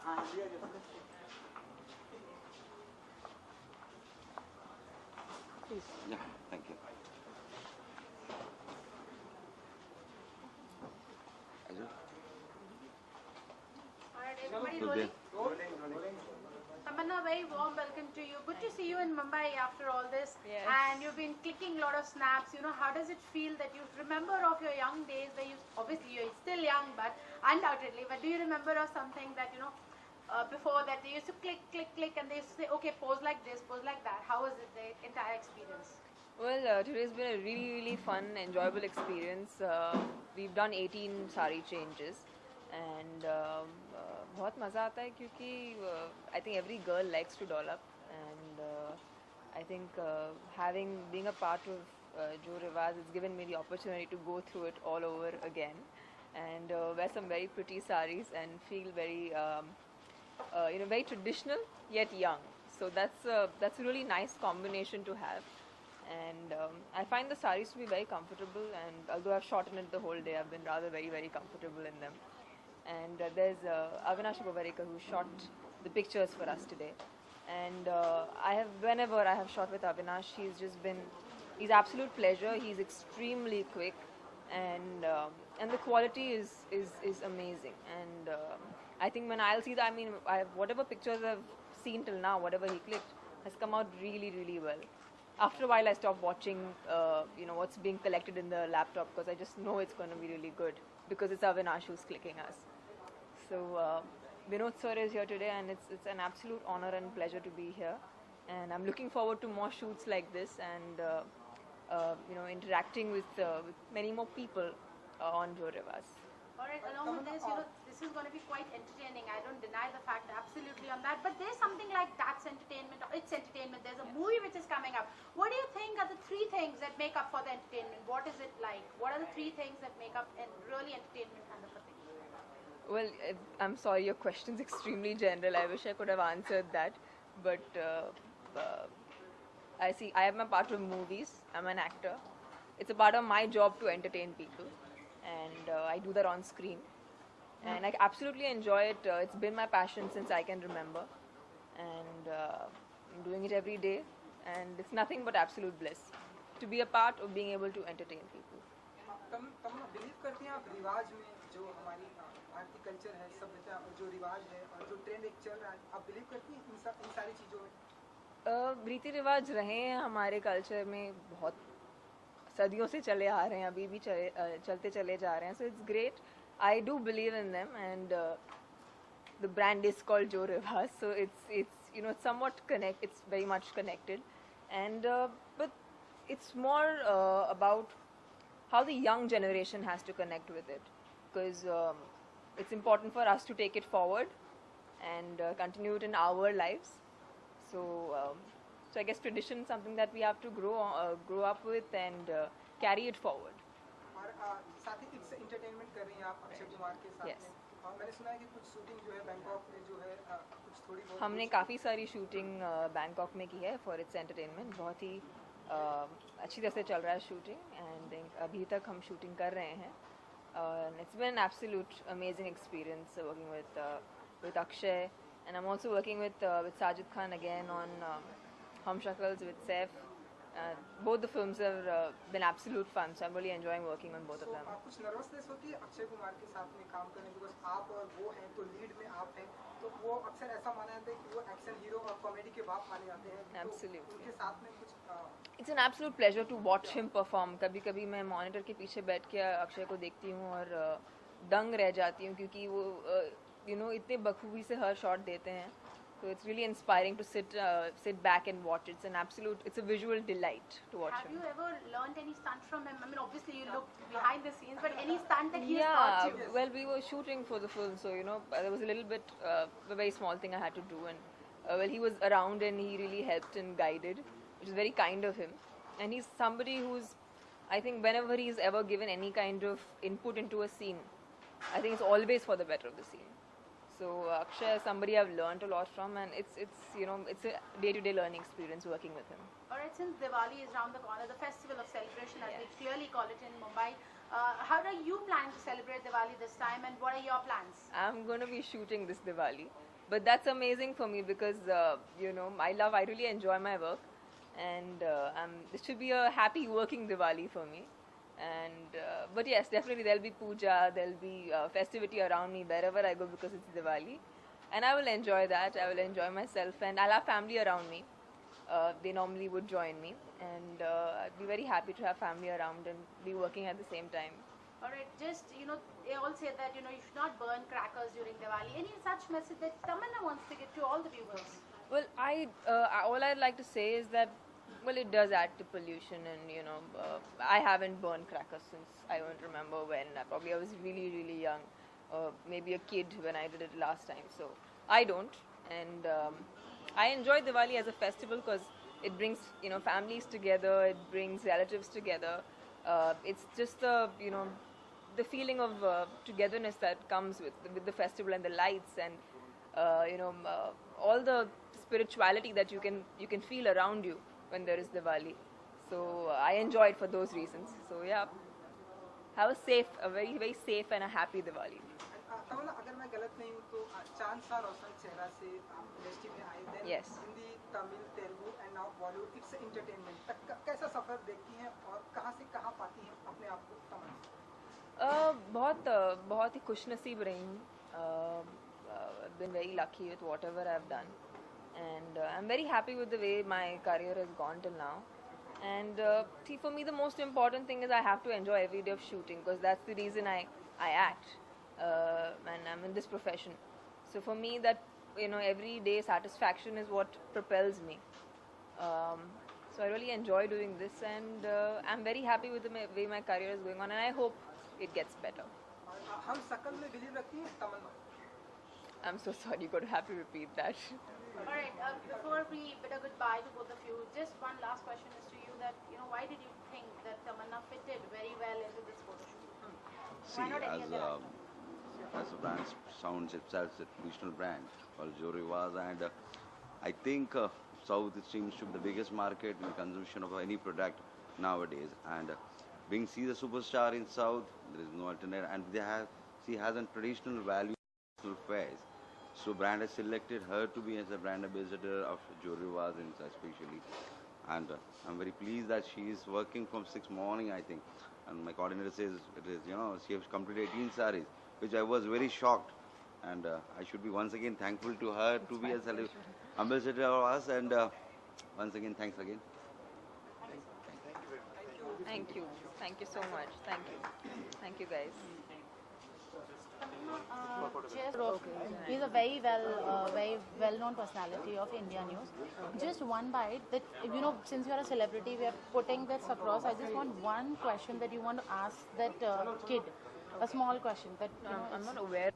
Please. Yeah, thank you. Ajay? Alright, everybody Good rolling? Tamanna, very warm welcome to you. Good to see you in Mumbai after all this. Yes. And you've been clicking a lot of snaps. You know, how does it feel that you remember of your young days where you, obviously you're still young, but undoubtedly, but do you remember of something that, you know, before that they used to click, click, click, and they used to say, okay, pose like this, pose like that. How was it, the entire experience? Well, today's been a really, really fun, enjoyable experience. We've done 18 sari changes, and बहुत मज़ा आता है क्योंकि I think every girl likes to doll up, and I think being a part of Jo Rewaz has given me the opportunity to go through it all over again, and wear some very pretty saris and feel very very traditional yet young. So that's a really nice combination to have. And I find the saris to be very comfortable, and although I've shot in it the whole day, I've been rather very, very comfortable in them. And there's Avinash Govareka who shot the pictures for us today. And whenever I have shot with Avinash, he's absolute pleasure. He's extremely quick, and the quality is amazing. And I think when I'll see that, I mean, whatever pictures I've seen till now, whatever he clicked, has come out really, really well. After a while, I stopped watching, what's being collected in the laptop, because I just know it's going to be really good, because it's Avinash who's clicking us. So Vinod sir is here today, and it's an absolute honor and pleasure to be here. And I'm looking forward to more shoots like this, and interacting with many more people on Jo Rewaz. Alright, along with this, you know, this is going to be quite entertaining. I don't deny the fact absolutely on that. But there's something like that's entertainment. It's entertainment. There's a movie which is coming up. What do you think are the three things that make up for the entertainment? What is it like? What are the three things that make up really entertainment kind of a thing? Well, I'm sorry, your question's extremely general. I wish I could have answered that. But I have my part of movies. I'm an actor. It's a part of my job to entertain people. And I do that on screen. And I absolutely enjoy it. It's been my passion since I can remember. And I'm doing it every day. And it's nothing but absolute bliss to be a part of being able to entertain people. Tamannaah believe करती हैं आप रिवाज में जो हमारी भारतीय culture है सभ्यता और जो रिवाज है और जो ट्रेंड एक चल रहा है आप बिलीव करती हैं इन सारी चीज़ों में रीति रिवाज रहे हैं हमारे कल्चर में बहुत सदियों से चले आ रहे हैं अभी भी चलते चले जा रहे हैं so it's great I do believe in them and the brand is called Jo Rewaz, so it's somewhat it's very much connected, and but it's more about how the young generation has to connect with it, because it's important for us to take it forward and continue it in our lives. So I guess tradition is something that we have to grow up with and carry it forward. और साथ ही इससे entertainment कर रही हैं आप अक्षय कुमार के साथ Yes. में और मैंने सुना है कि कुछ शूटिंग जो है बैंकॉक में जो है कुछ थोड़ी बहुत हमने काफ़ी सारी शूटिंग बैंकॉक में की है फॉर इट्स एंटरटेनमेंट बहुत ही अच्छी तरह से चल रहा है शूटिंग एंड अभी तक हम शूटिंग कर रहे हैं it's been an absolute amazing experience working with Akshay, and I'm also working with Sajid Khan again on Hum Shakals with Saif. Both the films have been absolute fun, so I'm really enjoying working on both of them. कुछ nervousness होती है अक्षय कुमार के साथ में काम करने because आप और वो हैं तो लीड में आप हैं तो वो अक्सर ऐसा माना जाता है कि वो एक्शन हीरो और कॉमेडी के बाप माने जाते हैं Absolutely. तो उनके साथ में कुछ It's an absolute pleasure to watch him perform. कभी कभी मैं मॉनिटर के पीछे बैठ के अक्षय को देखती हूँ और दंग रह जाती हूँ क्योंकि वो इतने बखूबी से हर शॉट देते हैं. So it's really inspiring to sit back and watch. It's a visual delight to watch Have him. you ever learned any stunt from him? I mean, obviously you look behind the scenes, but any stunt that he has taught you? Well, we were shooting for the film, so there was a little bit, a very small thing I had to do, and he was around and he really helped and guided, which is very kind of him. And he's somebody who's, I think, whenever he's ever given any kind of input into a scene, I think it's always for the better of the scene. So Akshay is somebody I've learned a lot from, and it's a day-to-day learning experience working with him. Alright, since Diwali is around the corner, the festival of celebration as we clearly call it in Mumbai, how are you planning to celebrate Diwali this time, and what are your plans? I'm going to be shooting this Diwali, But that's amazing for me because you know I really enjoy my work, and this should be a happy working Diwali for me. And but yes, definitely there'll be puja, there'll be festivity around me wherever I go because it's Diwali, and I will enjoy that. I will enjoy myself, and I'll have family around me. They normally would join me, and I'd be very happy to have family around and be working at the same time. Alright, just, they all say that, you should not burn crackers during Diwali. Any such message that Tamanna wants to give to all the viewers? Well, all I'd like to say is that well, it does add to pollution, and I haven't burned crackers since I don't remember when. I was really really young, maybe a kid when I did it last time. So I don't, and I enjoy Diwali as a festival because it brings families together, it brings relatives together. It's just the feeling of togetherness that comes with the festival and the lights and all the spirituality that you can feel around you when there is Diwali. So I enjoy it for those reasons. So yeah, have a very very safe and a happy Diwali. तमन्ना, अगर मैं गलत नहीं हूँ तो 4 साल रोशन चेहरा से आप इंडस्ट्री में आए, then Yes. Hindi, Tamil, Telugu and now Bollywood, it's entertainment तक कैसा सफर देखती हैं और कहाँ से कहाँ पाती हैं अपने आप को तमन्ना? बहुत ही खुशनसीब रही हूँ. Been very lucky with whatever I've done, and I'm very happy with the way my career has gone till now. And see, for me, the most important thing is I have to enjoy every day of shooting because that's the reason I act, and I'm in this profession. So for me, that every day satisfaction is what propels me. So I really enjoy doing this, and I'm very happy with the way my career is going on, and I hope it gets better. हम शकल में believe रखती हैं तमन्ना? I'm so sorry, you're going to have to repeat that. Alright, before we bid a goodbye to both of you, just one last question is to you that, why did you think that Tamanna fitted very well into this photo shoot? See, Why not any other actor? as a brand sounds itself, it's a traditional brand called Jo Riwaaz, and I think South it seems to be the biggest market in consumption of any product nowadays. And being she the superstar in South, there is no alternate, and she has a traditional value, traditional fairs. So brand has selected her to be as a brand ambassador of Jo Riwaaz especially. And I'm very pleased that she is working from 6 morning, I think. And my coordinator says it is, she has completed 18 saris, which I was very shocked. And I should be once again thankful to her to be as an ambassador of us. And once again, thanks again. Thank you. Thank you so much. Thank you. Thank you, guys. He's a very well-known personality of India News. Just one bite that, since you are a celebrity, we are putting this across. I just want one question that you want to ask that kid, a small question that. I'm not aware.